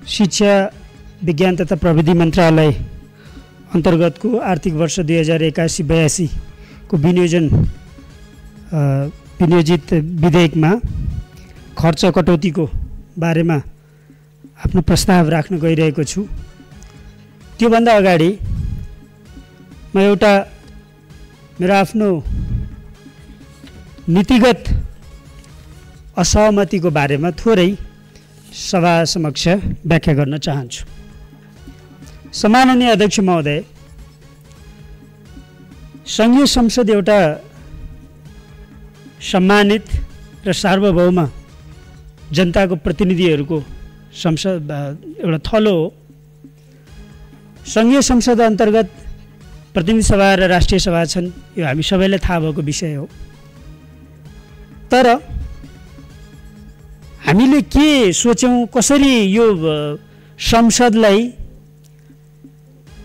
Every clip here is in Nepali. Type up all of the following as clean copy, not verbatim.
शिक्षा विज्ञान तथा प्रविधि मन्त्रालय अन्तर्गतको आर्थिक वर्ष 2081-82 को विनियोजित विधेयकमा खर्च कटौतीको बारेमा आफ्नो प्रस्ताव राख्न गइरहेको छु। त्योभन्दा अगाडि म एउटा मेरो आफ्नो नीतिगत असहमतिको बारेमा थोरै सभा समक्ष व्याख्या गर्न चाहन्छु। सम्माननीय अध्यक्ष महोदय, संघीय संसद एउटा सम्मानित र सार्वभौम जनताको प्रतिनिधिहरूको संसद एउटा थलो हो। संघीय संसद अन्तर्गत प्रतिनिधि सभा र राष्ट्रिय सभा छन्, यो हामी सबैलाई थाहा भएको विषय हो। तर हामीले के सोच्यौँ, कसरी यो संसदलाई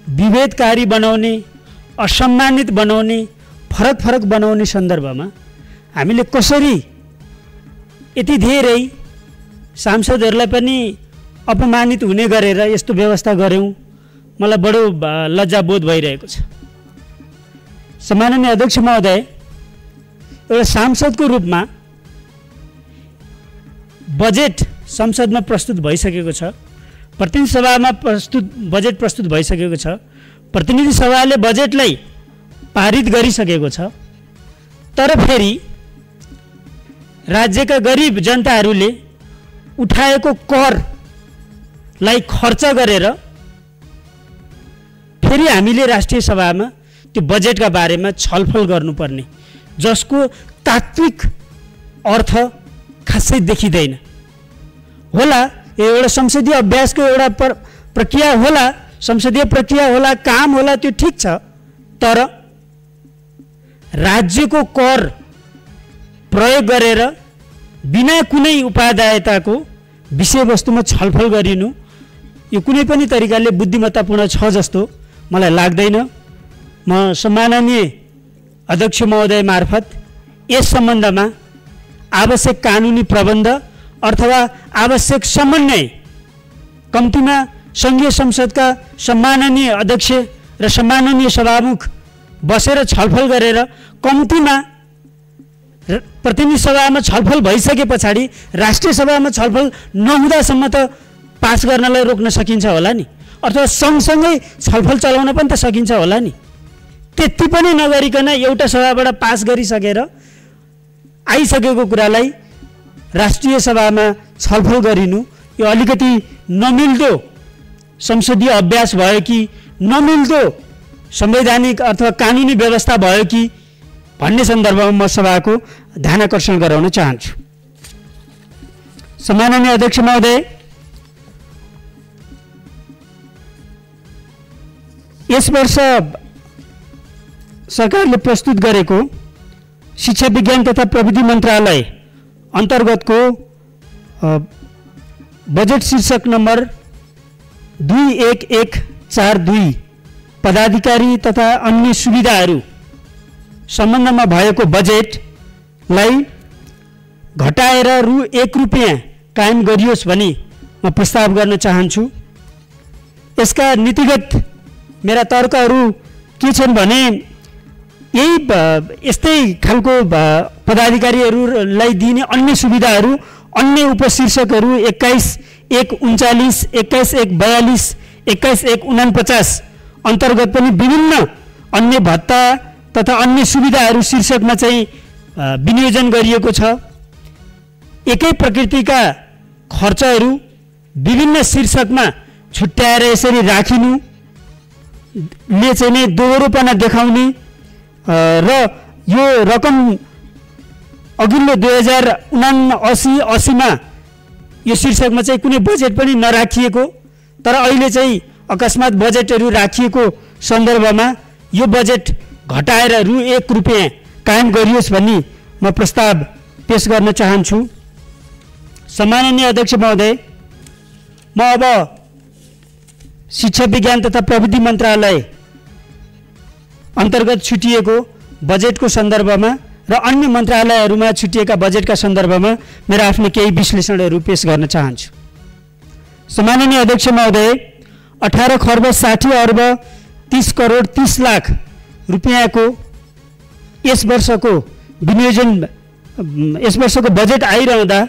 विभेदकारी बनाउने, असम्मानित बनाउने, फरक बनाउने सन्दर्भमा हामीले कसरी यति धेरै सांसदहरूलाई पनि अपमानित हुने गरेर यस्तो व्यवस्था गर्यौँ, मलाई बडो लज्जाबोध भइरहेको छ। सम्माननीय अध्यक्ष महोदय, एउटा सांसदको रूपमा बजेट संसदमा प्रस्तुत भइसकेको छ, प्रतिनिधि सभामा बजेट प्रस्तुत भइसकेको छ, प्रतिनिधि सभाले बजेटलाई पारित गरिसकेको छ। तर फेरि राज्यका गरिब जनताहरूले उठाएको करलाई खर्च गरेर फेरि हामीले राष्ट्रिय सभामा त्यो बजेटका बारेमा छलफल गर्नुपर्ने, जसको तात्विक अर्थ खासै देखिँदैन होला। यो एउटा संसदीय अभ्यासको एउटा प्रक्रिया होला, संसदीय प्रक्रिया होला, काम होला, त्यो ठिक छ। तर राज्यको कर प्रयोग गरेर बिना कुनै उपादेयताको विषयवस्तुमा छलफल गरिनु यो कुनै पनि तरिकाले बुद्धिमत्तापूर्ण छ जस्तो मलाई लाग्दैन। म सम्माननीय अध्यक्ष महोदय मार्फत यस सम्बन्धमा आवश्यक कानुनी प्रबन्ध अथवा आवश्यक समन्वय कम्तीमा संघीय संसदका सम्माननीय अध्यक्ष र सम्माननीय सभामुख बसेर छलफल गरेर कम्तीमा प्रतिनिधि सभामा छलफल भइसके पछाडि राष्ट्रिय सभामा छलफल नहुँदासम्म त पास गर्नलाई रोक्न सकिन्छ होला नि, अथवा सँगसँगै छलफल चलाउन पनि त सकिन्छ होला नि। त्यति पनि नगरिकन एउटा सभाबाट पास गरिसकेर आइसकेको कुरालाई राष्ट्रिय सभामा छलफल गरिनु यो अलिकति नमिल्दो संसदीय अभ्यास भयो कि नमिल्दो संवैधानिक अथवा कानुनी व्यवस्था भयो कि भन्ने सन्दर्भमा म सभाको ध्यानाकर्षण गराउन चाहन्छु। सम्माननीय अध्यक्ष महोदय, यस वर्ष सरकारले प्रस्तुत गरेको शिक्षा विज्ञान तथा प्रविधि मन्त्रालय अन्तर्गतको बजेट शीर्षक नम्बर 21142 पदाधिकारी तथा अन्य सुविधाहरू सम्बन्धमा भएको बजेटलाई घटाएर रु 1 रुपैयाँ कायम गरियोस् भनी म प्रस्ताव गर्न चाहन्छु। यसका नीतिगत मेरा तर्कहरू के छन् भने यस्तै खालको पदाधिकारीहरूलाई दिने अन्य सुविधाहरू, अन्य उपशीर्षकहरू 21-139, 21-142, 21-149 अन्तर्गत पनि विभिन्न अन्य भत्ता तथा अन्य सुविधाहरू शीर्षकमा चाहिँ विनियोजन गरिएको छ। एकै प्रकृतिका खर्चहरू विभिन्न शीर्षकमा छुट्याएर यसरी राखिनुले चाहिँ नै दोहोरोपना देखाउने र यो रकम अघिल्लो 2079-80मा यो शीर्षकमा चाहिँ कुनै बजेट पनि नराखिएको, तर अहिले चाहिँ अकस्मात बजेटहरू राखिएको सन्दर्भमा यो बजेट घटाएर रु 1 रुपैयाँ कायम गरियोस् भन्ने म प्रस्ताव पेश गर्न चाहन्छु। सम्माननीय अध्यक्ष महोदय, म अब शिक्षा विज्ञान तथा प्रविधि मन्त्रालय अन्तर्गत छुटिएको बजेटको सन्दर्भमा र अन्य मन्त्रालयहरूमा छुटिएका बजेटका सन्दर्भमा मेरा आफ्ना केही विश्लेषणहरू पेश गर्न चाहन्छु। सम्माननीय अध्यक्ष महोदय, 18 खर्ब 60 अर्ब 30 करोड 30 लाख रुपियाँको यस वर्षको विनियोजन, यस वर्षको बजेट आइरहँदा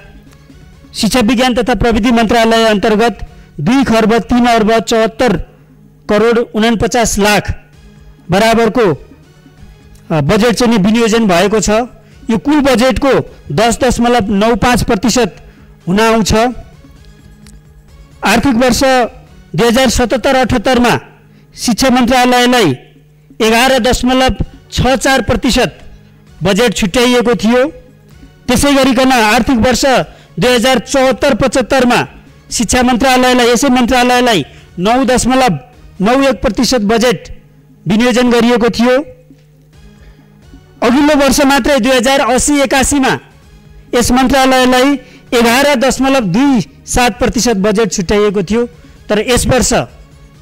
शिक्षा विज्ञान तथा प्रविधि मन्त्रालय अन्तर्गत 2 खर्ब 3 अर्ब 74 करोड 49 लाख बराबरको बजेट चाहिँ विनियोजन भएको छ। यो कुल बजेटको 10.95% हुन आउँछ। आर्थिक वर्ष 2077-78 मा शिक्षा मन्त्रालयलाई 11.64% बजेट छुट्याइएको थियो। त्यसै गरिकन आर्थिक वर्ष 2074-75 मा शिक्षा मन्त्रालयलाई, यसै मन्त्रालयलाई 9.91% बजेट विनियोजन गरिएको थियो। अघिल्लो वर्ष मात्रै 2080-81 मा यस मन्त्रालयलाई 11.27% बजेट छुट्याइएको थियो। तर यस वर्ष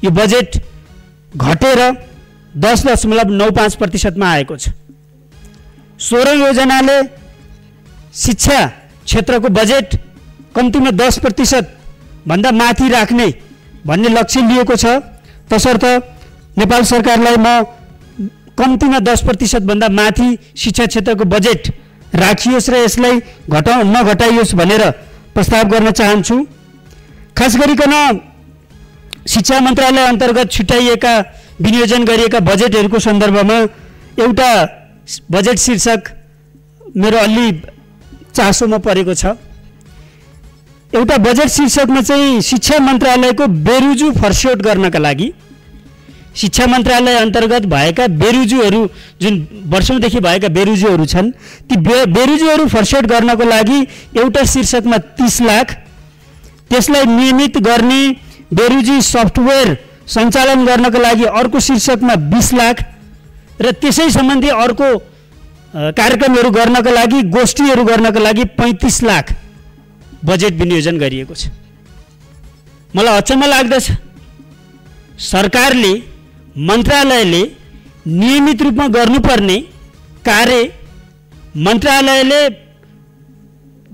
यो बजेट घटेर 10.95% मा आएको छ। 16 योजनाले शिक्षा क्षेत्रको बजेट कम्तीमा 10% भन्दा माथि राख्ने भन्ने लक्ष्य लिएको छ। तसर्थ नेपाल सरकारलाई म कम्तीमा 10% भन्दा माथि शिक्षा क्षेत्रको बजेट राखियोस् र यसलाई नघटाइयोस् भनेर प्रस्ताव गर्न चाहन्छु। खास गरिकन शिक्षा मन्त्रालय अन्तर्गत छुट्याइएका विनियोजन गरिएका बजेटहरूको सन्दर्भमा एउटा बजेट शीर्षक मेरो अलि चासोमा परेको छ। एउटा बजेट शीर्षकमा चाहिँ शिक्षा मन्त्रालयको बेरुजु फर्स्यौट गर्नका लागि शिक्षा मन्त्रालय अन्तर्गत भएका बेरुजुहरू, जुन वर्षौंदेखि भएका बेरुजुहरू छन्, ती बेरुजुहरू फर्स्यौट गर्नको लागि एउटा शीर्षकमा 30 लाख, त्यसलाई नियमित गर्ने बेरुजी सफ्टवेयर सञ्चालन गर्नको लागि अर्को शीर्षकमा 20 लाख र त्यसै सम्बन्धी अर्को कार्यक्रमहरू गर्नको लागि, गोष्ठीहरू गर्नको लागि 35 लाख बजेट विनियोजन गरिएको छ। मलाई अचम्म लाग्दछ, सरकारले, मन्त्रालयले नियमित रूपमा गर्नुपर्ने कार्य मन्त्रालयले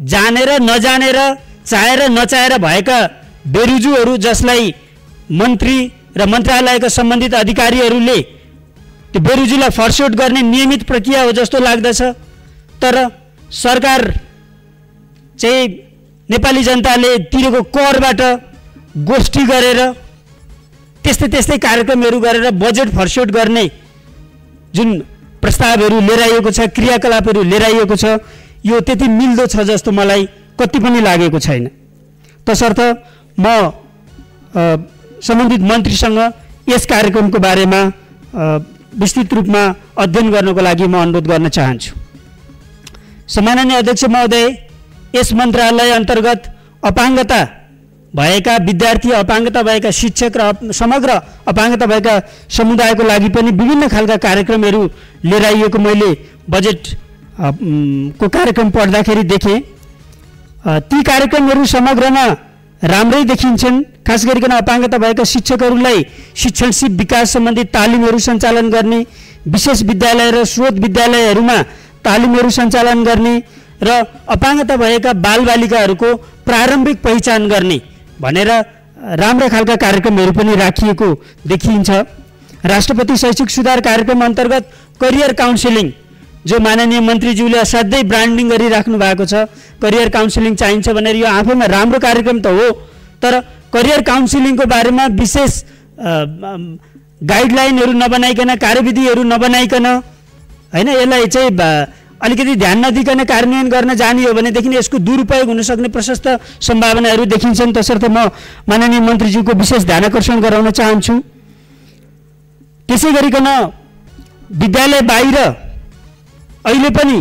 जानेर नजानेर, चाहेर नचाहेर भएका बेरुजुहरू जसलाई मन्त्री र मन्त्रालयका सम्बन्धित अधिकारीहरूले त्यो बेरुजुलाई फर्स्यौट गर्ने नियमित प्रक्रिया हो जस्तो लाग्दछ। तर सरकार चाहिँ नेपाली जनताले तिरेको करबाट गोष्ठी गरेर त्यस्तै कार्यक्रमहरू गरेर बजेट फर्स्यौट गर्ने जुन प्रस्तावहरू लिएर आइएको छ, क्रियाकलापहरू लिएर आइएको छ, यो त्यति मिल्दो छ जस्तो मलाई कति पनि लागेको छैन। तसर्थ म सम्बन्धित मन्त्रीसँग यस कार्यक्रमको बारेमा विस्तृत रूपमा अध्ययन गर्नको लागि म अनुरोध गर्न चाहन्छु। सम्माननीय अध्यक्ष महोदय, यस मन्त्रालय अन्तर्गत अपाङ्गता भएका विद्यार्थी, अपाङ्गता भएका शिक्षक र समग्र अपाङ्गता भएका समुदायको लागि पनि विभिन्न खालका कार्यक्रमहरू लिएर आइएको मैले बजेट को कार्यक्रम पढ्दाखेरि देखेँ। ती कार्यक्रमहरू समग्रमा राम्रै देखिन्छन्। खास गरिकन अपाङ्गता भएका शिक्षकहरूलाई शिक्षण सिप विकास सम्बन्धी तालिमहरू सञ्चालन गर्ने, विशेष विद्यालय र स्रोत विद्यालयहरूमा तालिमहरू सञ्चालन गर्ने र अपाङ्गता भएका बालबालिकाहरूको प्रारम्भिक पहिचान गर्ने भनेर राम्रा खालका कार्यक्रमहरू पनि राखिएको देखिन्छ। राष्ट्रपति शैक्षिक सुधार कार्यक्रम अन्तर्गत करियर काउन्सिलिङ, जो माननीय मन्त्रीज्यूले असाध्यै ब्रान्डिङ गरिराख्नु भएको छ, करियर काउन्सिलिङ चाहिन्छ भनेर, यो आफैमा राम्रो कार्यक्रम त हो। तर करियर काउन्सिलिङको बारेमा विशेष गाइडलाइनहरू नबनाइकन, कार्यविधिहरू नबनाइकन, हैन, यसलाई चाहिँ अलिकति ध्यान नदिकन कार्यान्वयन गर्न जाने हो भनेदेखि यसको दुरुपयोग हुन सक्ने प्रशस्त सम्भावनाहरू देखिन्छन्। तसर्थ म माननीय मन्त्रीज्यूको विशेष ध्यानाकर्षण गराउन चाहन्छु। त्यसै गरिकन विद्यालय बाहिर अहिले पनि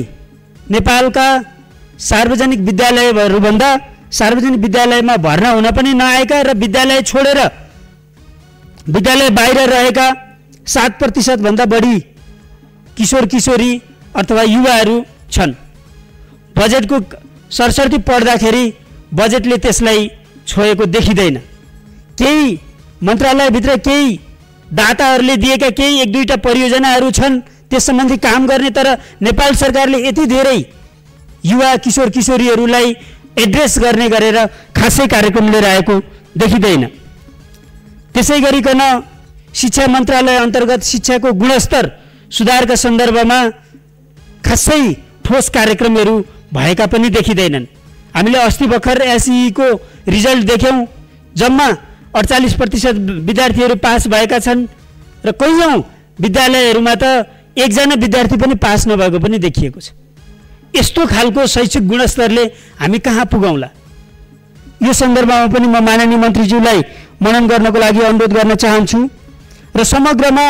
नेपालका सार्वजनिक विद्यालयहरूभन्दा सार्वजनिक विद्यालयमा भर्ना हुन पनि नआएका र विद्यालय छोडेर विद्यालय बाहिर रहेका 7% भन्दा बढी किशोर किशोरी अथवा युवाहरू छन्। बजेटको सरसर्ती पढ्दाखेरि बजेटले त्यसलाई छोएको देखिँदैन। केही मन्त्रालयभित्र केही दाताहरूले दिएका केही 1-2टा परियोजनाहरू छन् त्यस सम्बन्धी काम गर्ने, तर नेपाल सरकारले यति धेरै युवा किशोर किशोरीहरूलाई एड्रेस गर्ने गरेर खासै कार्यक्रम लिएर आएको देखिँदैन। त्यसै गरिकन शिक्षा मन्त्रालय अन्तर्गत शिक्षाको गुणस्तर सुधारका सन्दर्भमा खासै ठोस कार्यक्रमहरू भएका पनि देखिँदैनन्। हामीले अस्ति भर्खर एसई को रिजल्ट देख्यौँ, जम्मा 48% विद्यार्थीहरू पास भएका छन् र कयौँ विद्यालयहरूमा त एकजना विद्यार्थी पनि पास नभएको पनि देखिएको छ। यस्तो खालको शैक्षिक गुणस्तरले हामी कहाँ पुगौँला? यो सन्दर्भमा पनि म माननीय मन्त्रीज्यूलाई मनन गर्नको लागि अनुरोध गर्न चाहन्छु र समग्रमा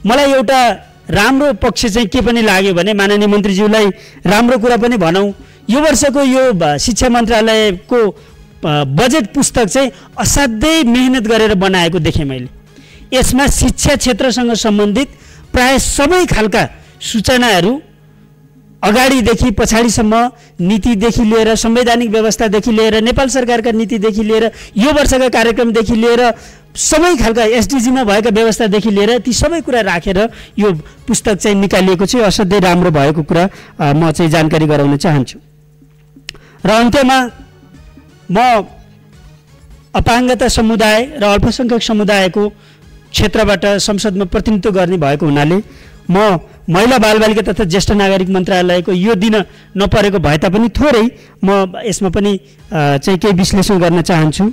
मलाई एउटा राम्रो पक्ष चाहिँ के पनि लाग्यो भने माननीय मन्त्रीज्यूलाई राम्रो कुरा पनि भनौँ, यो वर्षको यो शिक्षा मन्त्रालयको बजेट पुस्तक चाहिँ असाध्यै मेहनत गरेर बनाएको देखेँ मैले। यसमा शिक्षा क्षेत्रसँग सम्बन्धित प्राय सबै खालका सूचनाहरू अगाडिदेखि पछाडिसम्म नीतिदेखि लिएर संवैधानिक व्यवस्थादेखि लिएर नेपाल सरकारका नीतिदेखि लिएर यो वर्षका कार्यक्रमदेखि लिएर सबै खालका एसडिजीमा भएका व्यवस्थादेखि लिएर ती सबै कुरा राखेर यो पुस्तक चाहिँ निकालिएको छ। असाध्यै राम्रो भएको कुरा म चाहिँ जानकारी गराउन चाहन्छु। र अन्त्यमा म अपाङ्गता समुदाय र अल्पसङ्ख्यक समुदायको क्षेत्रबाट संसदमा प्रतिनिधित्व गर्ने भएको हुनाले म महिला बालबालिका तथा ज्येष्ठ नागरिक मन्त्रालयको यो दिन नपरेको भए तापनि थोरै म यसमा पनि चाहिँ केही विश्लेषण गर्न चाहन्छु।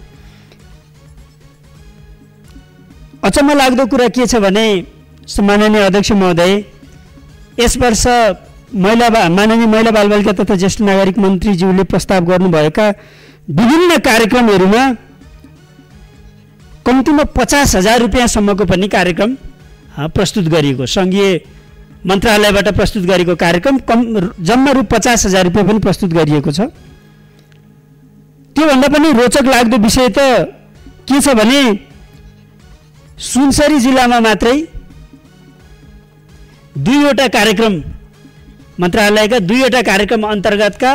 अचम्म लाग्दो कुरा के छ भने माननीय अध्यक्ष महोदय, यस वर्ष माननीय महिला बालबालिका तथा ज्येष्ठ नागरिक मन्त्रीज्यूले प्रस्ताव गर्नुभएका विभिन्न कार्यक्रमहरूमा कम्तीमा 50,000 रुपियाँसम्मको पनि कार्यक्रम प्रस्तुत गरिएको, सङ्घीय मन्त्रालयबाट प्रस्तुत गरेको कार्यक्रम जम्मा रु 50,000 रुपियाँ पनि प्रस्तुत गरिएको छ। त्योभन्दा पनि रोचक लाग्दो विषय त के छ भने सुनसरी जिल्लामा मात्रै 2वटा कार्यक्रम मन्त्रालयका 2वटा कार्यक्रम अन्तर्गतका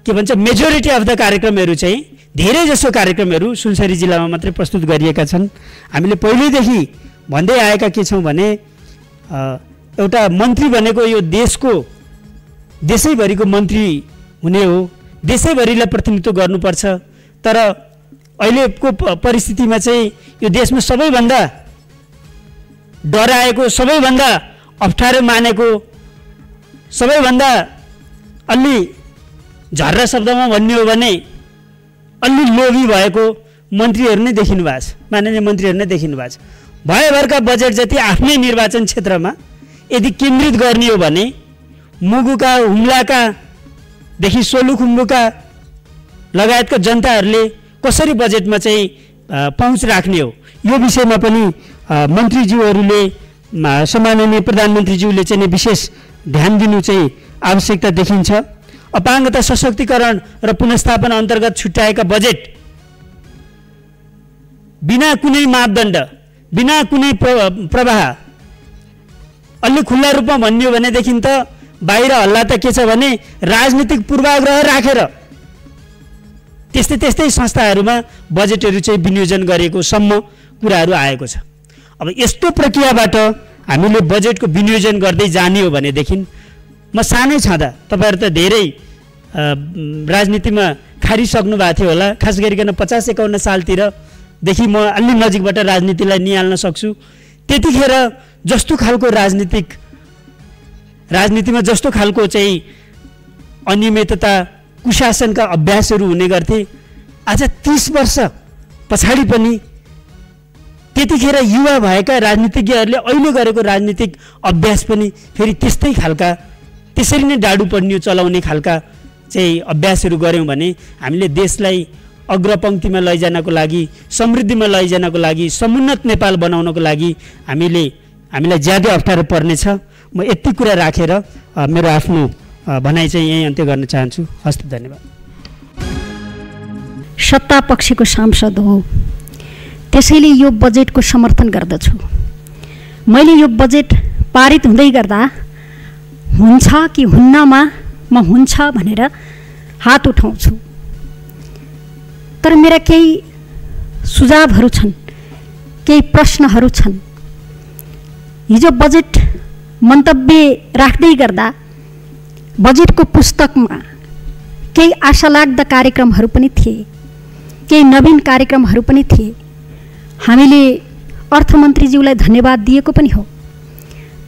के भन्छ मेजोरिटी अफ द कार्यक्रमहरू चाहिँ धेरै जसो कार्यक्रमहरू सुनसरी जिल्लामा मात्रै प्रस्तुत गरिएका छन्। हामीले पहिल्यैदेखि भन्दै आएका के छौँ भने एउटा मन्त्री भनेको यो देशैभरिको मन्त्री हुने हो, देशैभरिलाई प्रतिनिधित्व गर्नुपर्छ। तर अहिलेको परिस्थितिमा चाहिँ यो देशमा सबैभन्दा डराएको, सबैभन्दा अप्ठ्यारो मानेको, सबैभन्दा अलि झर्रा शब्दमा भन्ने हो भने अलि लोभी भएको मन्त्रीहरू नै देखिनु भएको छ, माननीय मन्त्रीहरू नै देखिनु भएको छ। भयभरका बजेट जति आफ्नै निर्वाचन क्षेत्रमा यदि केन्द्रित गर्ने हो भने मुगुका हुम्लाकादेखि सोलुखुम्बुका लगायतका जनताहरूले कसरी बजेटमा चाहिँ पहुँच राख्ने हो, यो विषयमा पनि मन्त्रीज्यूहरूले सम्माननीय प्रधानमन्त्रीज्यूले चाहिँ विशेष ध्यान दिनु चाहिँ आवश्यकता देखिन्छ। अपाङ्गता सशक्तिकरण र पुनर्स्थापना अन्तर्गत छुट्याएका बजेट बिना कुनै मापदण्ड, बिना कुनै प्रवाह अलि खुल्ला रूपमा भन्ने हो भनेदेखि त बाहिर हल्ला त के छ भने राजनीतिक पूर्वाग्रह राखेर त्यस्तै संस्थाहरूमा बजेटहरू चाहिँ विनियोजन गरेको सम्म कुराहरू आएको छ। अब यस्तो प्रक्रियाबाट हामीले बजेटको विनियोजन गर्दै जाने हो भनेदेखि म सानै छँदा तपाईहरु त धेरै राजनीतिमा खारिसक्नु भएको थियो होला, खास गरिकन 50-51 सालतिरदेखि म अलि नजिकबाट राजनीतिलाई निहाल्न सक्छु। त्यतिखेर जस्तो खालको राजनीतिमा जस्तो खालको चाहिँ अनियमितता कुशासनका अभ्यासहरू हुने गर्थे, आज 30 वर्ष पछाडि पनि त्यतिखेर युवा भएका राजनीतिज्ञहरूले अहिले गरेको राजनीतिक अभ्यास पनि फेरि त्यस्तै खालका, त्यसरी नै डाडु पड्नियो चलाउने खालका चाहिँ अभ्यासहरू गर्यौं भने हामीले देशलाई अग्रपंक्तिमा लैजानको लागि, समृद्धिमा लैजानको लागि, समुन्नत नेपाल बनाउनको लागि हामीलाई ज्यादै अप्ठ्यारो पर्नेछ। म यति कुरा राखेर मेरो आफ्नो भनाइ चाहिँ यही अन्त्य गर्न चाहन्छु। हस्त, धन्यवाद। सत्ता पक्षको सांसद हो, त्यसैले यो बजेटको समर्थन गर्दछु। मैले यो बजेट पारित हुँदै गर्दा हुन्छ कि हुन्नमा म हुन्छ भनेर हात उठाउँछु, तर मेरा केही सुझावहरू छन्, केही प्रश्नहरू छन्। हिजो बजेट मन्तव्य राख्दै गर्दा बजेटको पुस्तकमा केही आशालाग्दा कार्यक्रमहरू पनि थिए, केही नवीन कार्यक्रमहरू पनि थिए। हामीले अर्थमन्त्रीज्यूलाई धन्यवाद दिएको पनि हो।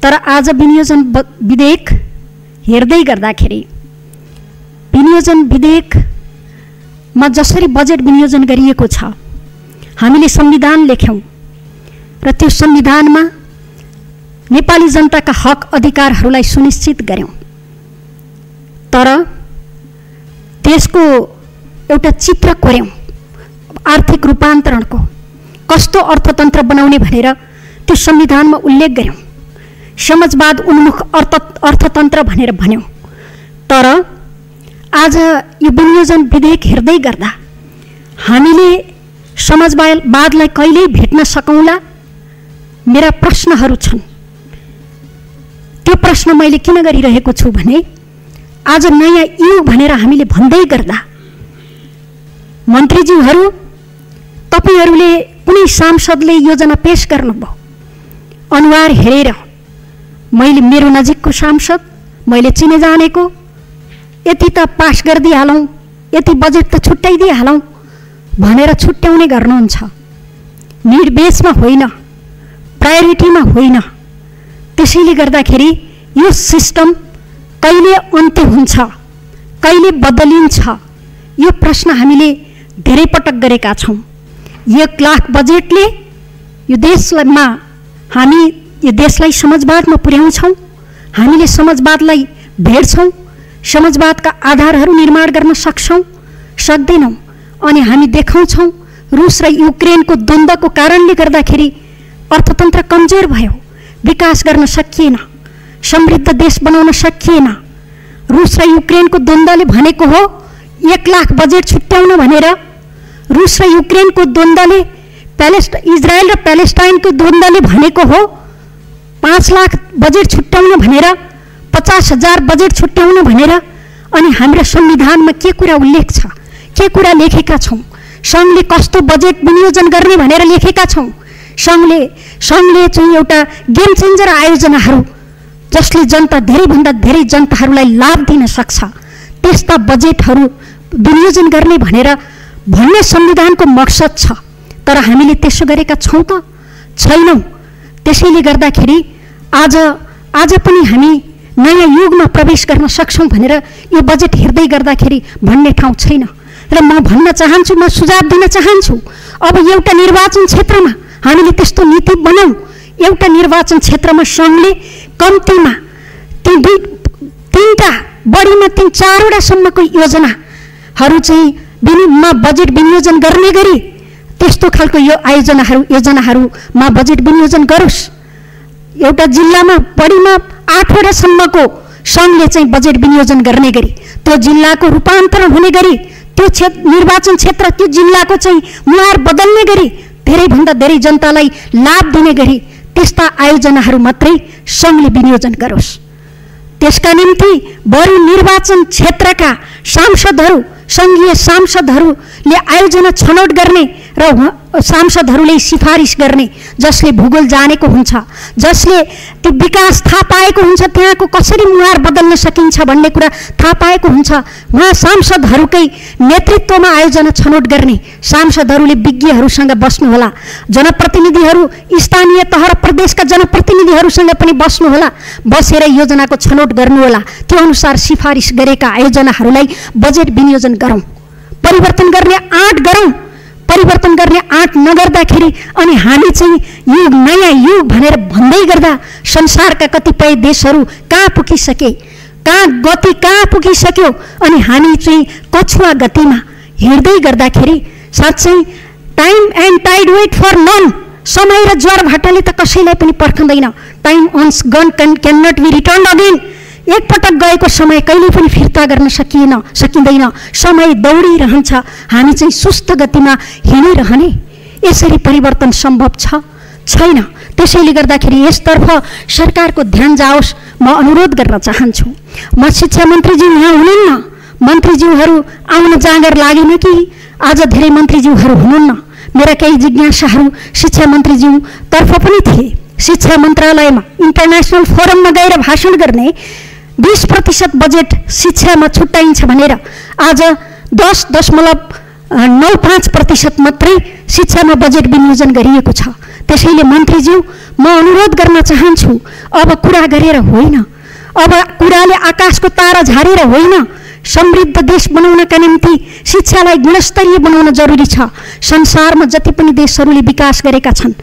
तर आज विनियोजन विधेयक हेर्दै गर्दाखेरि विनियोजन विधेयकमा जसरी बजेट विनियोजन गरिएको छ, हामीले संविधान लेख्यौँ र त्यो संविधानमा नेपाली जनताका हक अधिकारहरूलाई सुनिश्चित गर्यौँ। तर त्यसको एउटा चित्र कोर्यौँ आर्थिक रूपान्तरणको, कस्तो अर्थतन्त्र बनाउने भनेर त्यो संविधानमा उल्लेख गर्यौँ। समाजवाद उन्मुख अर्थतन्त्र भनेर भन्यौँ। तर आज यो विनियोजन विधेयक हेर्दै गर्दा हामीले समाजवादलाई कहिल्यै भेट्न सकौँला, मेरा प्रश्नहरू छन्। त्यो प्रश्न मैले किन गरिरहेको छु भने आज नयाँ युग भनेर हामीले भन्दै गर्दा मन्त्रीज्यूहरू, तपाईहरूले कुनै सांसदले योजना पेश गर्नुभयो, अनुहार हेरेर मैले मेरो नजिकको सांसद, मैले चिने जानेको, यति त पास गरिदिइहालौँ, यति बजेट त छुट्याइदिइहालौँ भनेर छुट्याउने गर्नुहुन्छ। निर्देशमा होइन, प्रायोरिटीमा होइन। त्यसैले गर्दाखेरि यो सिस्टम कहिले अन्त्य हुन्छ, कहिले बदलिन्छ, यो प्रश्न हामीले धेरै पटक गरेका छौँ। 1 लाख बजेटले यो देशमा हामी यो देशलाई समाजवादमा पुर्याउँछौँ, हामीले समाजवादलाई भेट्छौँ, समाजवादका आधारहरू निर्माण गर्न सक्छौँ, सक्दैनौँ। अनि हामी देखाउँछौँ रुस र युक्रेनको द्वन्द्वको कारणले गर्दाखेरि अर्थतन्त्र कमजोर भयो, विकास गर्न सकिएन, समृद्ध देश बनाउन सकिएन। रुस र युक्रेनको द्वन्द्वले भनेको हो 1 लाख बजेट छुट्याउन भनेर। रुस र युक्रेनको द्वन्द्वले इजरायल र प्यालेस्टाइनको द्वन्द्वले भनेको हो 5 लाख बजेट छुट्याउन भनेर, 50,000 बजेट छुट्याउन भनेर। अनि हाम्रो संविधानमा के कुरा उल्लेख छ, के कुरा लेखेका छौँ, सङ्घले कस्तो बजेट विनियोजन गर्ने भनेर लेखेका छौँ। सङ्घले चाहिँ एउटा गेम चेन्जर आयोजनाहरू जसले जनता धेरैभन्दा धेरै जनताहरूलाई लाभ दिन सक्छ त्यस्ता बजेटहरू विनियोजन गर्ने भनेर भन्ने संविधानको मकसद छ। तर हामीले त्यसो गरेका छौँ त छैनौँ। त्यसैले गर्दाखेरि आज पनि हामी नयाँ युगमा प्रवेश गर्न सक्छौँ भनेर यो बजेट हेर्दै गर्दाखेरि भन्ने ठाउँ छैन। र म भन्न चाहन्छु, म सुझाव दिन चाहन्छु, अब एउटा निर्वाचन क्षेत्रमा हामीले त्यस्तो नीति बनाऊँ। एउटा निर्वाचन क्षेत्रमा सङ्घले कम्तीमा 3टा बढीमा 3-4वटा सम्मको योजनाहरू चाहिँ बजेट विनियोजन गर्ने गरी त्यस्तो खालको यो योजनाहरूमा बजेट विनियोजन गरोस्। एउटा जिल्लामा बढीमा 8वटा सम्मको सङ्घले चाहिँ बजेट विनियोजन गर्ने गरी, त्यो जिल्लाको रूपान्तरण हुने गरी, त्यो निर्वाचन क्षेत्र, त्यो जिल्लाको चाहिँ मुहार बदल्ने गरी, धेरैभन्दा धेरै जनतालाई लाभ दिने गरी त्यस्ता आयोजनाहरू मात्रै सङ्घले विनियोजन गरोस्। त्यसका निम्ति बरु निर्वाचन क्षेत्रका सांसदहरू, सङ्घीय सांसदहरूले आयोजना छनौट गर्ने र सांसदहरूले सिफारिस गर्ने, जसले भूगोल जानेको हुन्छ, जसले त्यो विकास थाहा पाएको हुन्छ, त्यहाँको कसरी मुहार बदल्न सकिन्छ भन्ने कुरा थाहा पाएको हुन्छ, उहाँ सांसदहरूकै नेतृत्वमा आयोजना छनौट गर्ने। सांसदहरूले विज्ञहरूसँग बस्नुहोला, जनप्रतिनिधिहरू स्थानीय तह र प्रदेशका जनप्रतिनिधिहरूसँग पनि बस्नुहोला, बसेर योजनाको छनौट गर्नुहोला। त्यो अनुसार सिफारिस गरेका आयोजनाहरूलाई बजेट विनियोजन गरौँ। परिवर्तन गर्ने आँट गरौँ। परिवर्तन गर्ने आँट नगर्दाखेरि अनि हामी चाहिँ युग, नयाँ युग भनेर भन्दै गर्दा संसारका कतिपय देशहरू कहाँ पुगिसके, कहाँ पुगिसक्यो, अनि हामी चाहिँ कछुवा गतिमा हिँड्दै गर्दाखेरि साँच्चै time and tide wait for none. समय र ज्वारभाटाले त कसैलाई पनि पर्खँदैन। Time once gone can not be return again. एकपटक गएको समय कहिले पनि फिर्ता गर्न सकिँदैन। समय दौडिरहन्छ, हामी चाहिँ सुस्त गतिमा हिँडिरहने। यसरी परिवर्तन सम्भव छैन। त्यसैले गर्दाखेरि यसतर्फ सरकारको ध्यान जाओस्, म अनुरोध गर्न चाहन्छु। म शिक्षा मन्त्रीज्यू यहाँ हुनुहुन्न, मन्त्रीज्यूहरू आउन जाँगर लागेन कि आज धेरै मन्त्रीज्यूहरू हुनुहुन्न। मेरा केही जिज्ञासाहरू शिक्षा मन्त्रीज्यूतर्फ पनि थिए। शिक्षा मन्त्रालयमा इन्टरनेसनल फोरममा गएर भाषण गर्ने 20% बजेट शिक्षामा छुट्याइन्छ भनेर आज 10.95% मात्रै शिक्षामा बजेट विनियोजन गरिएको छ। त्यसैले मन्त्रीज्यू म अनुरोध गर्न चाहन्छु, अब कुरा गरेर होइन, अब कुराले आकाशको तारा झारेर होइन, समृद्ध देश बनाउनका निम्ति शिक्षालाई गुणस्तरीय बनाउन जरुरी छ। संसारमा जति पनि देशहरूले विकास गरेका छन्,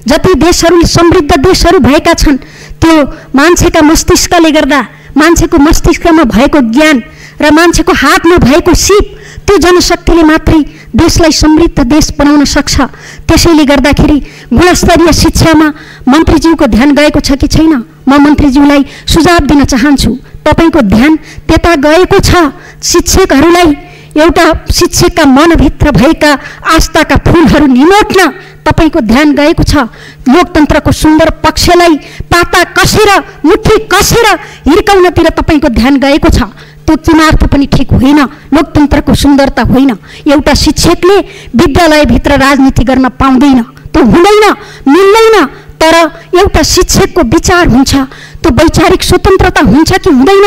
जति देशहरूले समृद्ध देशहरू भएका छन्, त्यो मान्छेका मस्तिष्कले गर्दा, मान्छेको मस्तिष्कमा भएको ज्ञान र मान्छेको हातमा भएको सिप, त्यो जनशक्तिले मात्रै देशलाई समृद्ध देश बनाउन सक्छ। त्यसैले गर्दाखेरि गुणस्तरीय शिक्षामा मन्त्रीज्यूको ध्यान गएको छ कि छैन? म मन्त्रीज्यूलाई सुझाव दिन चाहन्छु, तपाईको ध्यान त्यता गएको छ। शिक्षकहरूलाई एउटा शिक्षकका मनभित्र भएका आस्थाका फूलहरू निमोट्न तपाईको ध्यान गएको छ। लोकतन्त्रको सुन्दर पक्षलाई पाता कसेर, मुठी कसेर हिर्काउनतिर तपाईको ध्यान गएको छ। त्यो किमार्थ पनि ठिक होइन, लोकतन्त्रको सुन्दरता होइन। एउटा शिक्षकले विद्यालयभित्र राजनीति गर्न पाउँदैन, त्यो हुँदैन, मिल्दैन। तर एउटा शिक्षकको विचार हुन्छ, त्यो वैचारिक स्वतन्त्रता हुन्छ कि हुँदैन?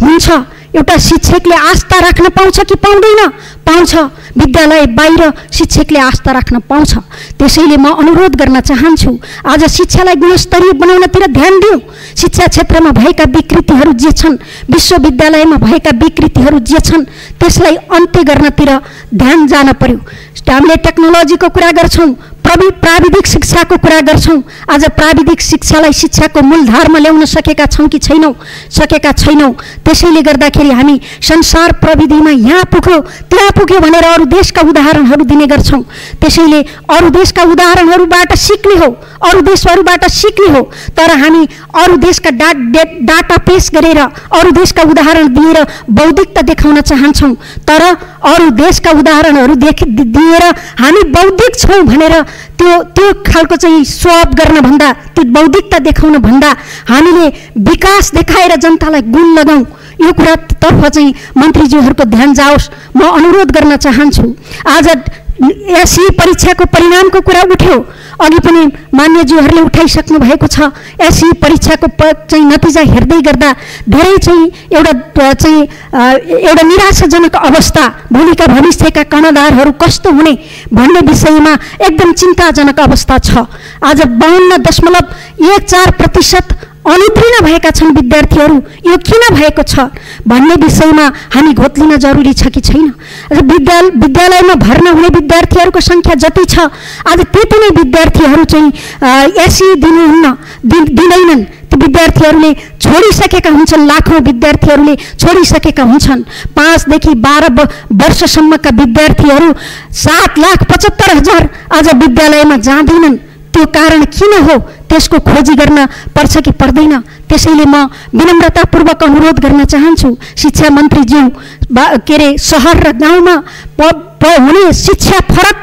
हुन्छ। एउटा शिक्षकले आस्था राख्न पाउँछ कि पाउँदैन? पाउँछ। विद्यालय बाहिर शिक्षकले आस्था राख्न पाउँछ। त्यसैले म अनुरोध गर्न चाहन्छु, आज शिक्षालाई गुणस्तरीय बनाउनतिर ध्यान दिउँ। शिक्षा क्षेत्रमा भएका विकृतिहरू जे छन्, विश्वविद्यालयमा भएका विकृतिहरू जे छन्, त्यसलाई अन्त्य गर्नतिर ध्यान जान पर्यो। हामीले टेक्नोलोजीको कुरा गर्छौँ, प्राविधिक शिक्षाको कुरा गर्छौँ। आज प्राविधिक शिक्षालाई शिक्षाको मूलधारमा ल्याउन सकेका छौँ कि छैनौँ? सकेका छैनौँ। त्यसैले गर्दाखेरि हामी संसार प्रविधिमा यहाँ पुग्यो, त्यहाँ पुग्यो भनेर अरू देशका उदाहरणहरू दिने गर्छौँ। त्यसैले अरू देशका उदाहरणहरूबाट सिक्ने हो, अरू देशहरूबाट सिक्ने हो। तर हामी अरू देशका डाटा पेश गरेर, अरू देशका उदाहरण दिएर बौद्धिकता देखाउन चाहन्छौँ। तर अरू देशका उदाहरणहरू दिएर हामी बौद्धिक छौँ भनेर त्यो खालको चाहिँ सो अफ गर्न भन्दा, त्यो बौद्धिकता देखाउन भन्दा हामीले विकास देखाएर जनतालाई गुण लगाउँ। यो कुरातर्फ चाहिँ मन्त्रीज्यूहरूको ध्यान जाओस्, म अनुरोध गर्न चाहन्छु। आज एसई परीक्षाको परिणामको कुरा उठ्यो, अघि पनि मान्यज्यूहरूले उठाइसक्नु भएको छ। एसई परीक्षाको चाहिँ नतिजा हेर्दै गर्दा धेरै चाहिँ एउटा निराशाजनक अवस्था, भोलिका भविष्यका कर्णधारहरू कस्तो हुने भन्ने विषयमा एकदम चिन्ताजनक अवस्था छ। आज 52.14% अनुत्तीर्ण भएका छन् विद्यार्थीहरू। यो किन भएको छ भन्ने विषयमा हामी घोत्लिन जरुरी छ कि छैन? विद्यालयमा भर्ना हुने विद्यार्थीहरूको सङ्ख्या जति छ, आज त्यति नै विद्यार्थीहरू चाहिँ एसई दिँदैनन्। ती विद्यार्थीहरूले छोडिसकेका हुन्छन्, लाखौँ विद्यार्थीहरूले छोडिसकेका हुन्छन्। 5 देखि 12 वर्षसम्मका विद्यार्थीहरू 7,75,000 आज विद्यालयमा जाँदैनन्। त्यो कारण किन हो, त्यसको खोजी गर्न पर्छ कि पर्दैन? त्यसैले म विनम्रतापूर्वक अनुरोध गर्न चाहन्छु, शिक्षा मन्त्रीज्यू, के अरे सहर र गाउँमा हुने शिक्षा फरक,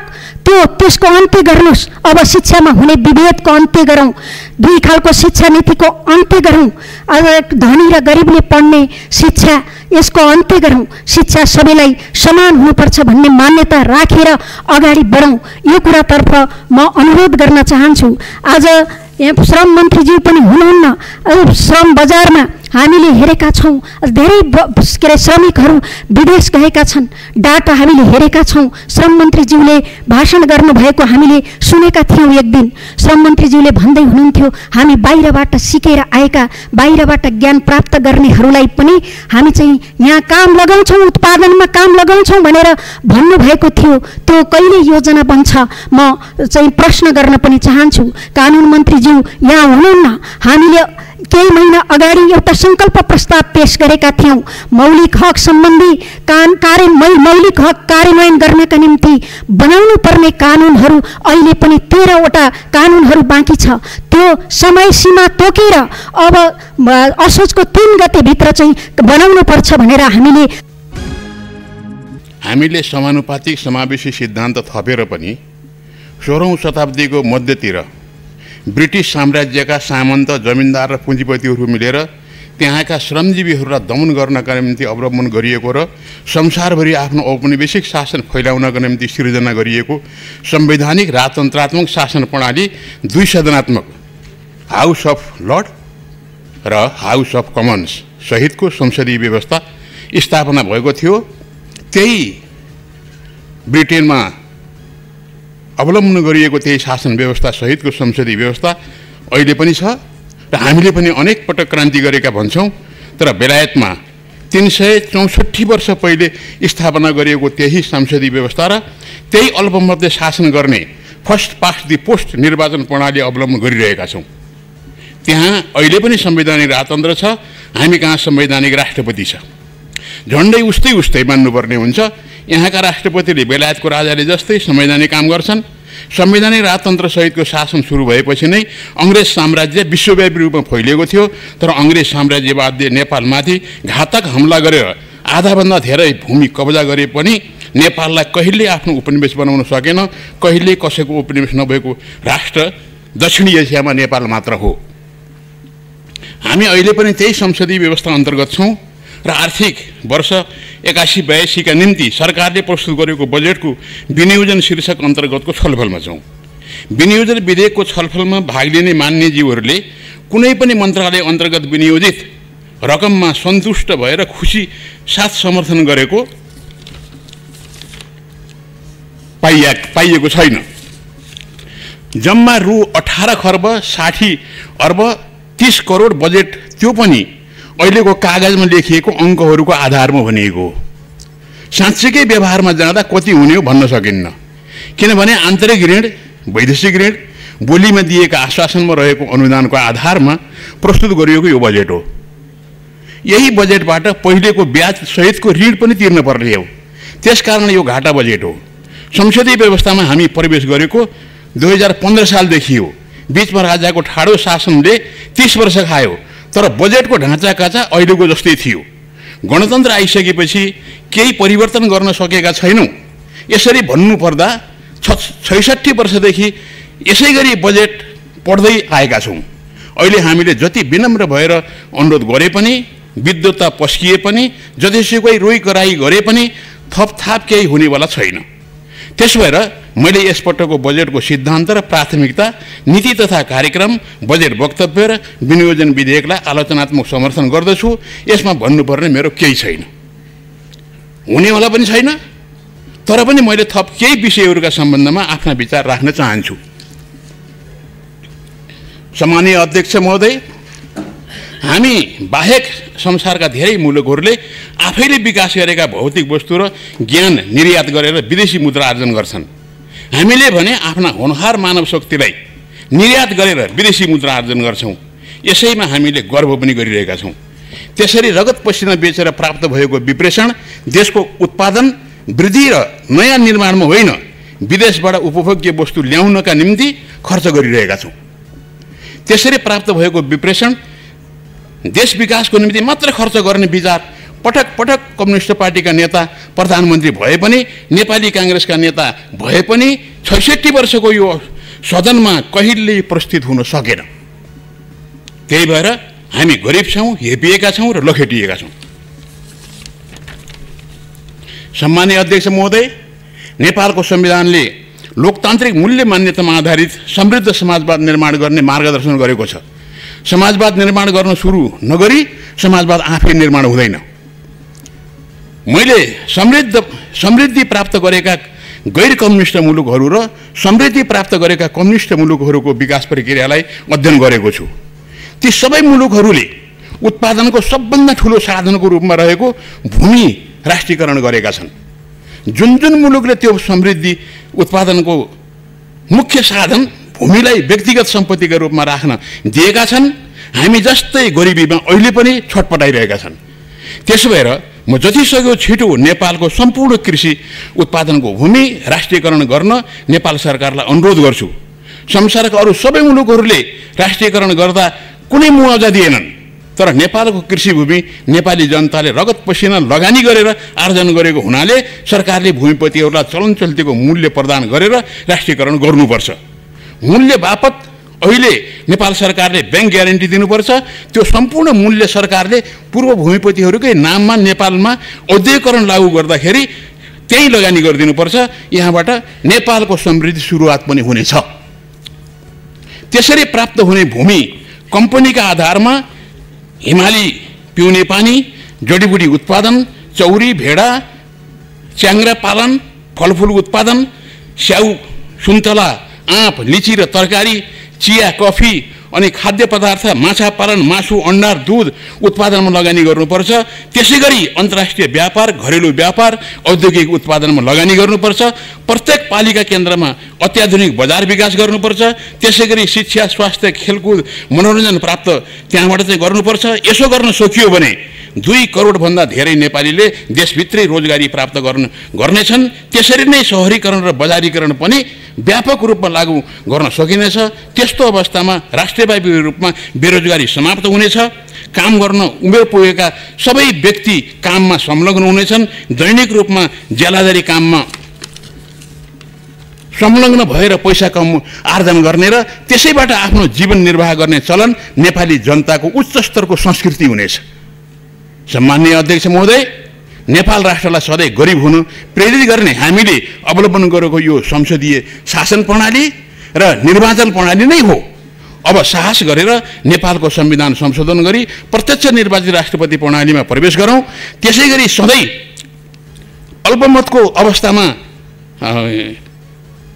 त्यसको अन्त्य गर्नुहोस्। अब शिक्षामा हुने विभेदको अन्त्य गरौँ, दुई खालको शिक्षा नीतिको अन्त्य गरौँ। आज धनी र गरिबले पढ्ने शिक्षा, यसको अन्त्य गरौँ। शिक्षा सबैलाई समान हुनुपर्छ भन्ने मान्यता राखेर अगाडि बढौँ। यो कुरातर्फ म अनुरोध गर्न चाहन्छु। आज यहाँ श्रम मन्त्रीज्यू पनि हुनुहुन्न। श्रम बजारमा हामीले हेरेका छौँ, धेरै के अरे श्रमिकहरू विदेश गएका छन्। डाटा हामीले हेरेका छौँ। श्रम मन्त्रीज्यूले भाषण गर्नुभएको हामीले सुनेका थियौँ। एक दिन श्रम मन्त्रीज्यूले भन्दै हुनुहुन्थ्यो, हामी बाहिरबाट सिकेर आएका, बाहिरबाट ज्ञान प्राप्त गर्नेहरूलाई पनि हामी चाहिँ यहाँ काम लगाउँछौँ, उत्पादनमा काम लगाउँछौँ भनेर भन्नुभएको थियो। त्यो कहिले योजना बन्छ? म चाहिँ प्रश्न गर्न पनि चाहन्छु। कानुन मन्त्रीज्यू यहाँ हुनुहुन्न। हामीले केही महिना अगाडि एउटा सङ्कल्प प्रस्ताव पेश गरेका थियौँ। मौलिक हक सम्बन्धी मौलिक हक कार्यान्वयन गर्नका निम्ति बनाउनु पर्ने कानुनहरू अहिले पनि 13वटा कानुनहरू बाँकी छ। त्यो समय सीमा तोकेर अब असोजको 3 गतेभित्र चाहिँ बनाउनु पर्छ भनेर हामीले समानुपातिक समावेशी सिद्धान्त थपेर पनि 16औं शताब्दीको मध्यतिर ब्रिटिस साम्राज्यका सामन्त, जमिनदार र पुँजीपतिहरू मिलेर त्यहाँका श्रमजीवीहरूलाई दमन गर्नका निम्ति अवलम्बन गरिएको र संसारभरि आफ्नो औपनिवेशिक शासन फैलाउनका निम्ति सिर्जना गरिएको संवैधानिक राजतन्त्रात्मक शासन प्रणाली 2 सदनात्मक हाउस अफ लर्ड र हाउस अफ कमन्स सहितको संसदीय व्यवस्था स्थापना भएको थियो। त्यही ब्रिटेनमा अवलम्बन गरिएको त्यही शासन व्यवस्था सहितको संसदीय व्यवस्था अहिले पनि छ र हामीले पनि अनेक पटक क्रान्ति गरेका भन्छौँ। तर बेलायतमा 364 वर्ष पहिले स्थापना गरिएको त्यही संसदीय व्यवस्था र त्यही अल्पमतले शासन गर्ने फर्स्ट पास्ट दि पोस्ट निर्वाचन प्रणाली अवलम्बन गरिरहेका छौँ। त्यहाँ अहिले पनि संवैधानिक राजतन्त्र छ, हामी कहाँ संवैधानिक राष्ट्रपति छ। झन्डै उस्तै मान्नुपर्ने हुन्छ। यहाँका राष्ट्रपतिले बेलायतको राजाले जस्तै संवैधानिक काम गर्छन्। संवैधानिक राजतन्त्र सहितको शासन सुरु भएपछि नै अङ्ग्रेज साम्राज्य विश्वव्यापी रूपमा फैलिएको थियो। तर अङ्ग्रेज साम्राज्यवादले नेपालमाथि घातक हमला गरेर आधाभन्दा धेरै भूमि कब्जा गरे पनि नेपाललाई कहिले आफ्नो उपनिवेश बनाउन सकेन। कहिले कसैको उपनिवेश नभएको राष्ट्र दक्षिणी एसियामा नेपाल मात्र हो। हामी अहिले पनि त्यही संसदीय व्यवस्था अन्तर्गत छौँ र आर्थिक वर्ष 81-82 का निम्ति सरकारले प्रस्तुत गरेको बजेटको विनियोजन शीर्षक अन्तर्गतको छलफलमा छौँ। विनियोजन विधेयकको छलफलमा भाग लिने मान्यज्यूहरूले कुनै पनि मन्त्रालय अन्तर्गत विनियोजित रकममा सन्तुष्ट भएर खुसी साथ समर्थन गरेको पाइएको छैन। जम्मा रु 18 खर्ब 60 अर्ब 30 करोड बजेट, त्यो पनि अहिलेको कागजमा लेखिएको अङ्कहरूको आधारमा भनिएको हो। साँच्चैकै व्यवहारमा जाँदा कति हुने हो भन्न सकिन्न, किनभने आन्तरिक ऋण, वैदेशिक ऋण, बोलीमा दिएका आश्वासनमा रहेको अनुदानको आधारमा प्रस्तुत गरिएको यो बजेट हो। यही बजेटबाट पहिलेको ब्याज सहितको ऋण पनि तिर्न पर्ने हो। त्यसकारण यो घाटा बजेट हो। संसदीय व्यवस्थामा हामी प्रवेश गरेको 2015 सालदेखि हो। बीचमा राजाको ठाडो शासनले 30 वर्ष खायो, तर बजेटको ढाँचा काचा अहिलेको जस्तै थियो। गणतन्त्र आइसकेपछि केही परिवर्तन गर्न सकेका छैनौँ। यसरी भन्नुपर्दा 66 वर्षदेखि यसै गरी बजेट पढ्दै आएका छौँ। अहिले हामीले जति विनम्र भएर अनुरोध गरे पनि, विद्वत्ता पस्किए पनि, जतिसुकै रोइ कराई गरे पनि थपथाप केही हुनेवाला छैन। त्यसो भएर मैले यसपटकको बजेटको सिद्धान्त र प्राथमिकता, नीति तथा कार्यक्रम, बजेट वक्तव्य र विनियोजन विधेयकलाई आलोचनात्मक समर्थन गर्दछु। यसमा भन्नुपर्ने मेरो केही छैन, हुनेवाला पनि छैन। तर पनि मैले थप केही विषयहरूका सम्बन्धमा आफ्ना विचार राख्न चाहन्छु। सम्मानीय अध्यक्ष महोदय, हामी बाहेक संसारका धेरै मुलुकहरूले आफैले विकास गरेका भौतिक वस्तु र ज्ञान निर्यात गरेर विदेशी मुद्रा आर्जन गर्छन्। हामीले भने आफ्ना होनहार मानव शक्तिलाई निर्यात गरेर विदेशी मुद्रा आर्जन गर्छौँ। यसैमा हामीले गर्व पनि गरिरहेका छौँ। त्यसरी रगत पसिना बेचेर प्राप्त भएको विप्रेषण देशको उत्पादन वृद्धि र नयाँ निर्माणमा होइन, विदेशबाट उपभोग्य वस्तु ल्याउनका निम्ति खर्च गरिरहेका छौँ। त्यसरी प्राप्त भएको विप्रेषण देश विकासको निम्ति मात्र खर्च गर्ने विचार पटक पटक कम्युनिस्ट पार्टीका नेता प्रधानमन्त्री भए पनि, नेपाली काङ्ग्रेसका नेता भए पनि 66 वर्षको यो सदनमा कहिल्यै प्रस्तुत हुन सकेन। त्यही भएर हामी गरिब छौँ, हेपिएका छौँ र लखेटिएका छौँ। सम्मानीय अध्यक्ष महोदय, नेपालको संविधानले लोकतान्त्रिक मूल्य मान्यतामा आधारित समृद्ध समाजवाद निर्माण गर्ने मार्गदर्शन गरेको छ। समाजवाद निर्माण गर्न सुरु नगरी समाजवाद आफै निर्माण हुँदैन। मैले समृद्धि प्राप्त गरेका गैर कम्युनिस्ट मुलुकहरू र समृद्धि प्राप्त गरेका कम्युनिस्ट मुलुकहरूको विकास प्रक्रियालाई अध्ययन गरेको छु। ती सबै मुलुकहरूले उत्पादनको सबभन्दा ठुलो साधनको रूपमा रहेको भूमि राष्ट्रियकरण गरेका छन्। जुन जुन मुलुकले त्यो समृद्धि उत्पादनको मुख्य साधन भूमिलाई व्यक्तिगत सम्पत्तिका रूपमा राख्न दिएका छन्, हामी जस्तै गरिबीमा अहिले पनि छटपटाइरहेका छन्। त्यसो भएर म जतिसक्दो छिटो नेपालको सम्पूर्ण कृषि उत्पादनको भूमि राष्ट्रियकरण गर्न नेपाल सरकारलाई अनुरोध गर्छु। संसारका अरू सबै मुलुकहरूले राष्ट्रियकरण गर्दा कुनै मुआवजा दिएनन्, तर नेपालको कृषि भूमि नेपाली जनताले रगत पसिना लगानी गरेर आर्जन गरेको हुनाले सरकारले भूमिपतिहरूलाई चलनचल्तीको मूल्य प्रदान गरेर राष्ट्रियकरण गर्नुपर्छ। मूल्य बापत अहिले नेपाल सरकारले ब्याङ्क ग्यारेन्टी दिनुपर्छ। त्यो सम्पूर्ण मूल्य सरकारले पूर्व भूमिपतिहरूकै नाममा नेपालमा औद्योगिकरण लागू गर्दाखेरि त्यही लगानी गरिदिनुपर्छ। यहाँबाट नेपालको समृद्धि सुरुवात पनि हुनेछ। त्यसरी प्राप्त हुने भूमि कम्पनीका आधारमा हिमाली पिउने पानी, जडीबुटी उत्पादन, चौरी, भेडा, च्याङ्ग्रा पालन, फलफुल उत्पादन, स्याउ, सुन्तला, आँप, लिची र तरकारी, चिया, कफी अनि खाद्य पदार्थ, माछा पालन, मासु, अन्डा, दुध उत्पादनमा लगानी गर्नुपर्छ। त्यसै गरी अन्तर्राष्ट्रिय व्यापार, घरेलु व्यापार, औद्योगिक उत्पादनमा लगानी गर्नुपर्छ। प्रत्येक पालिका केन्द्रमा अत्याधुनिक बजार विकास गर्नुपर्छ। त्यसै गरी शिक्षा, स्वास्थ्य, खेलकुद, मनोरञ्जन प्राप्त त्यहाँबाट चाहिँ गर्नुपर्छ। यसो गर्न सकियो भने 2 करोडभन्दा धेरै नेपालीले देशभित्रै रोजगारी प्राप्त गर्नेछन्। त्यसरी नै शहरीकरण र बजारीकरण पनि व्यापक रूपमा लागू गर्न सकिनेछ। त्यस्तो अवस्थामा राष्ट्रव्यापी रूपमा बेरोजगारी समाप्त हुनेछ। काम गर्न उमेर पुगेका सबै व्यक्ति काममा संलग्न हुनेछन्। दैनिक रूपमा ज्यालादारी काममा संलग्न भएर पैसा आर्जन गर्ने र त्यसैबाट आफ्नो जीवन निर्वाह गर्ने चलन नेपाली जनताको उच्च स्तरको संस्कृति हुनेछ। सम्माननीय अध्यक्ष महोदय, नेपाल राष्ट्रलाई सधैँ गरिब हुनु प्रेरित गर्ने हामीले अवलम्बन गरेको यो संसदीय शासन प्रणाली र निर्वाचन प्रणाली नै हो। अब साहस गरेर नेपालको संविधान संशोधन गरी प्रत्यक्ष निर्वाचित राष्ट्रपति प्रणालीमा प्रवेश गरौँ। त्यसै गरी सधैँ अल्पमतको अवस्थामा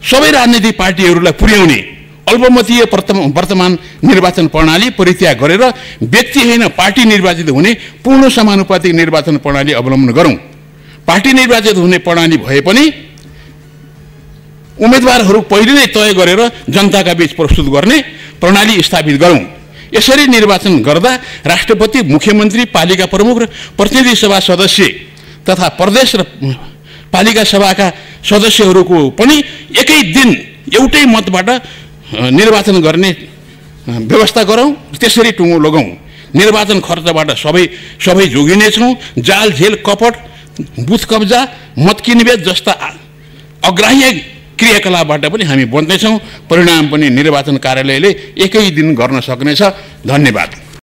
सबै राजनीतिक पार्टीहरूलाई पुर्याउने अल्पमतीय वर्तमान निर्वाचन प्रणाली परित्याग गरेर व्यक्ति होइन पार्टी निर्वाचित हुने पूर्ण समानुपातिक निर्वाचन प्रणाली अवलम्बन गरौँ। पार्टी निर्वाचित हुने प्रणाली भए पनि उम्मेदवारहरू पहिले नै तय गरेर जनताका बीच प्रस्तुत गर्ने प्रणाली स्थापित गरौँ। यसरी निर्वाचन गर्दा राष्ट्रपति, मुख्यमन्त्री, पालिका प्रमुख र प्रतिनिधि सभा सदस्य तथा प्रदेश र पालिका सभाका सदस्यहरूको पनि एकै दिन एउटै मतबाट निर्वाचन गर्ने व्यवस्था गरौँ। त्यसरी टुङ्गो लगाउँ। निर्वाचन खर्चबाट सबै जोगिनेछौँ। जाल, झेल, कपट, बुथ कब्जा, मत किनबेच जस्ता अग्राह्य क्रियाकलापबाट पनि हामी बन्दैछौँ। परिणाम पनि निर्वाचन कार्यालयले एकै दिन गर्न सक्नेछ। धन्यवाद।